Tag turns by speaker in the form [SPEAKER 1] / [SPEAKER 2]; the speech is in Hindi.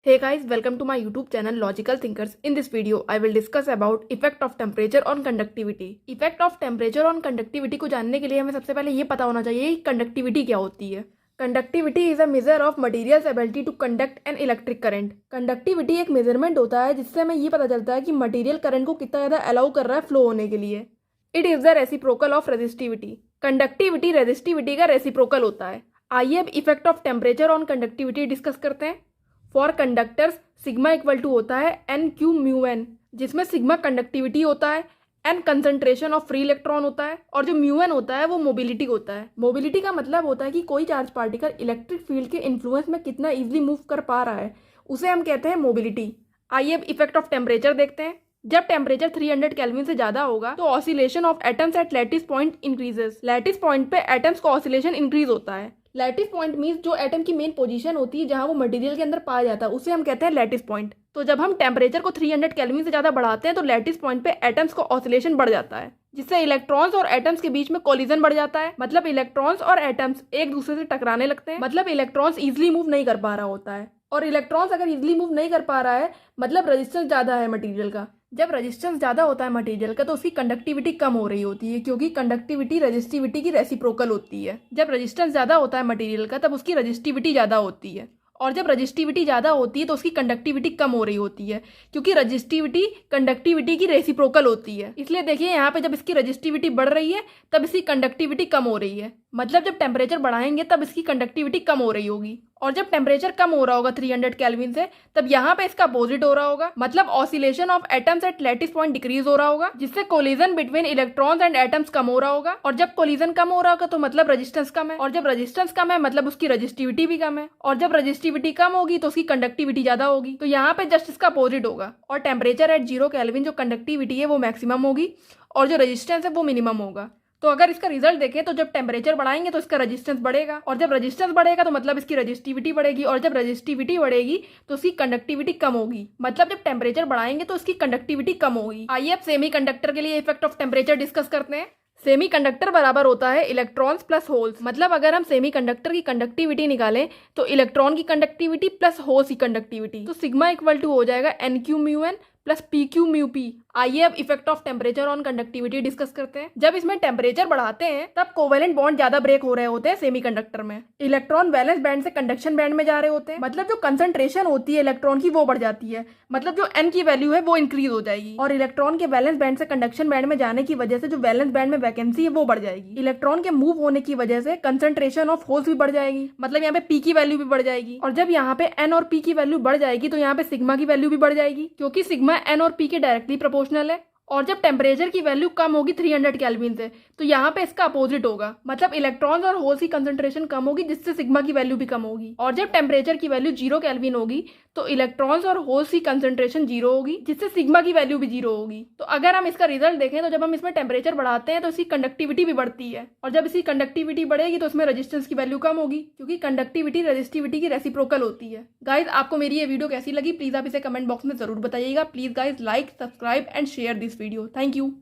[SPEAKER 1] Hey guys, welcome to my YouTube channel Logical Thinkers. In this video, I will discuss about effect of temperature on conductivity. Effect of temperature on conductivity को जानने के लिए हमें सबसे पहले ये पता होना चाहिए कि कंडक्टिविटी क्या होती है। Conductivity is a measure of materials ability to conduct an electric current. Conductivity एक मेजरमेंट होता है जिससे हमें ये पता चलता है कि मटेरियल करंट को कितना ज़्यादा अलाउ कर रहा है फ्लो होने के लिए। It is the reciprocal of resistivity. Conductivity resistivity का रेसिप्रोकल होता है। आइए अब effect of temperature on conductivity discuss करते हैं। For conductors sigma equal to होता है एन क्यू म्यू एन, जिसमें सिग्मा कंडक्टिविटी होता है, n concentration of free electron होता है और जो म्यू एन होता है वो मोबिलिटी होता है। मोबिलिटी का मतलब होता है कि कोई चार्ज पार्टिकल इलेक्ट्रिक फील्ड के इन्फ्लुएंस में कितना इजीली मूव कर पा रहा है, उसे हम कहते हैं मोबिलिटी। आइए अब इफेक्ट ऑफ टेम्परेचर देखते हैं। जब टेम्परेचर 300 केल्विन से ज्यादा होगा तो oscillation of atoms at lattice point increases. Lattice point पे एटम्स का ऑसिलेशन इंक्रीज होता है। लैटिस पॉइंट मीन्स जो एटम की मेन पोजीशन होती है जहां वो मटेरियल के अंदर पाया जाता है, उसे हम कहते हैं लैटिस पॉइंट। तो जब हम टेम्परेचर को 300 केल्विन से ज्यादा बढ़ाते हैं तो लैटिस पॉइंट पे एटम्स का ऑसिलेशन बढ़ जाता है, जिससे इलेक्ट्रॉन्स और एटम्स के बीच में कोलिजन बढ़ जाता है। मतलब इलेक्ट्रॉन्स और एटम्स एक दूसरे से टकराने लगते हैं। मतलब इलेक्ट्रॉन्स इजिली मूव नहीं कर पा रहा होता है, और इलेक्ट्रॉन्स अगर इजिली मूव नहीं कर पा रहा है मतलब रेजिस्टेंस ज्यादा है मटेरियल का। जब रेजिस्टेंस ज़्यादा होता है मटेरियल का तो उसकी कंडक्टिविटी कम हो रही होती है, क्योंकि कंडक्टिविटी रेजिस्टिविटी की रेसिप्रोकल होती है। जब रेजिस्टेंस ज़्यादा होता है मटेरियल का तब उसकी रेजिस्टिविटी ज़्यादा होती है, और जब रेजिस्टिविटी ज़्यादा होती है तो उसकी कंडक्टिविटी कम हो रही होती है, क्योंकि रेजिस्टिविटी कंडक्टिविटी की रेसिप्रोकल होती है। इसलिए देखिए यहाँ पे जब इसकी रेजिस्टिविटी बढ़ रही है तब इसकी कंडक्टिविटी कम हो रही है। मतलब जब टेम्परेचर बढ़ाएंगे तब इसकी कंडक्टिविटी कम हो रही होगी, और जब टेम्परेचर कम हो रहा होगा 300 केल्विन से तब यहाँ पे इसका अपोजिट हो रहा होगा। मतलब oscillation of atoms at lattice point decrease हो रहा होगा, जिससे collision between electrons and atoms कम हो रहा होगा। और जब कोलिजन कम हो रहा होगा तो मतलब रेजिस्टेंस कम है, और जब रेजिस्टेंस कम है मतलब उसकी रेजिस्टिविटी भी कम है, और जब रेजिस्टिविटी कम होगी तो उसकी कंडक्टिविटी ज्यादा होगी। तो यहाँ पे जस्ट इसका अपोजिट होगा, और टेम्परेचर एट 0 केल्विन जो कंडक्टिविटी है वो मैक्सिमम होगी और जो रेजिस्टेंस है वो मिनिमम होगा। तो अगर इसका रिजल्ट देखें तो जब टेम्परेचर बढ़ाएंगे तो इसका रेजिस्टेंस बढ़ेगा, और जब रेजिस्टेंस बढ़ेगा तो मतलब इसकी रेजिस्टिविटी बढ़ेगी, और जब रेजिस्टिविटी बढ़ेगी तो उसकी कंडक्टिविटी कम होगी। मतलब जब टेम्परेचर बढ़ाएंगे तो इसकी कंडक्टिविटी कम होगी। आइए अब सेमी कंडक्टर के लिए इफेक्ट ऑफ टेम्परेचर डिस्कस करते हैं। सेमी कंडक्टर बराबर होता है इलेक्ट्रॉन्स प्लस होल्स। मतलब अगर हम सेमी कंडक्टर की कंडक्टिविटी निकालें तो इलेक्ट्रॉन की कंडक्टिविटी प्लस होल्स की कंडक्टिविटी, तो सिग्मा इक्वल टू हो जाएगा n q mu n plus p q mu p. आइए अब effect of temperature on conductivity discuss करते हैं। जब इसमें टेम्परेचर बढ़ाते हैं तब कोवेलेंट बॉन्ड ज्यादा ब्रेक हो रहे होते हैं सेमीकंडक्टर में। इलेक्ट्रॉन वैलेंस बैंड से कंडक्शन बैंड में जा रहे होते हैं। मतलब जो कंसंट्रेशन होती है इलेक्ट्रॉन की वो बढ़ जाती है, मतलब जो एन की वैल्यू है वो इंक्रीज हो जाएगी, और इलेक्ट्रॉन के वैलेंस बैंड से कंडक्शन बैंड में जाने की वजह से जो वैलेंस बैंड में वैकेंसी है वो बढ़ जाएगी। इलेक्ट्रॉन के मूव होने की वजह से कंसंट्रेशन ऑफ होल्स भी बढ़ जाएगी, मतलब यहाँ पे पी की वैल्यू भी बढ़ जाएगी। और जब यहाँ पे एन और पी की वैल्यू बढ़ जाएगी तो यहाँ पे सिग्मा की वैल्यू भी बढ़ जाएगी, क्योंकि सिग्मा एन और पी के डायरेक्टली प्रोपोर्शनल है। और जब टेम्परेचर की वैल्यू कम होगी 300 केल्विन से तो यहाँ पे इसका अपोजिट होगा, मतलब इलेक्ट्रॉन्स और होल्स की कंसंट्रेशन कम होगी, जिससे सिग्मा की वैल्यू भी कम होगी। और जब टेम्परेचर की वैल्यू 0 केल्विन होगी तो इलेक्ट्रॉन्स और होल्स की कंसंट्रेशन 0 होगी, जिससे सिग्मा की वैल्यू भी 0 होगी। तो अगर हम इसका रिजल्ट देखें तो जब हम इसमें टेम्परेचर बढ़ाते हैं तो इसकी कंडक्टिविटी भी बढ़ती है, और जब इसकी कंडक्टिविटी बढ़ेगी तो इसमें रेजिस्टेंस की वैल्यू कम होगी, क्योंकि कंडक्टिविटी रेजिस्टिविटी की रेसिप्रोकल होती है। गाइज आपको मेरी ये वीडियो कैसी लगी प्लीज आप इसे कमेंट बॉक्स में जरूर बताइएगा। Please guys like, subscribe and share this video. Thank you.